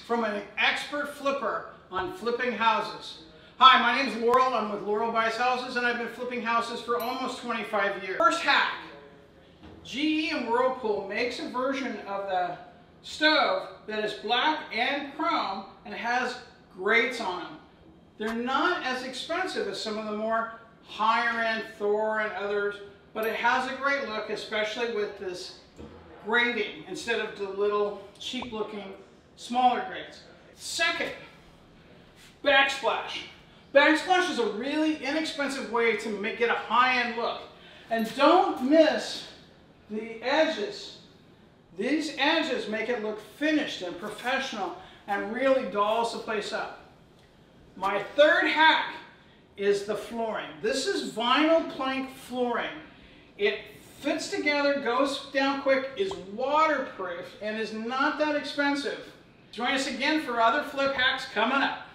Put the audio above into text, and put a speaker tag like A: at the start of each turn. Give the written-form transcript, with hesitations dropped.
A: from an expert flipper on flipping houses. Hi, my name is Laurel. I'm with Laurel Buys Houses, and I've been flipping houses for almost 25 years. First hack, GE and Whirlpool makes a version of the stove that is black and chrome and has grates on them. They're not as expensive as some of the more higher end Thor and others, but it has a great look, especially with this grating instead of the little cheap looking smaller grates. Second, backsplash. Backsplash is a really inexpensive way to get a high-end look. And don't miss the edges. These edges make it look finished and professional and really dolls the place up. My third hack is the flooring. This is vinyl plank flooring. It fits together, goes down quick, is waterproof, and is not that expensive. Join us again for other flip hacks coming up.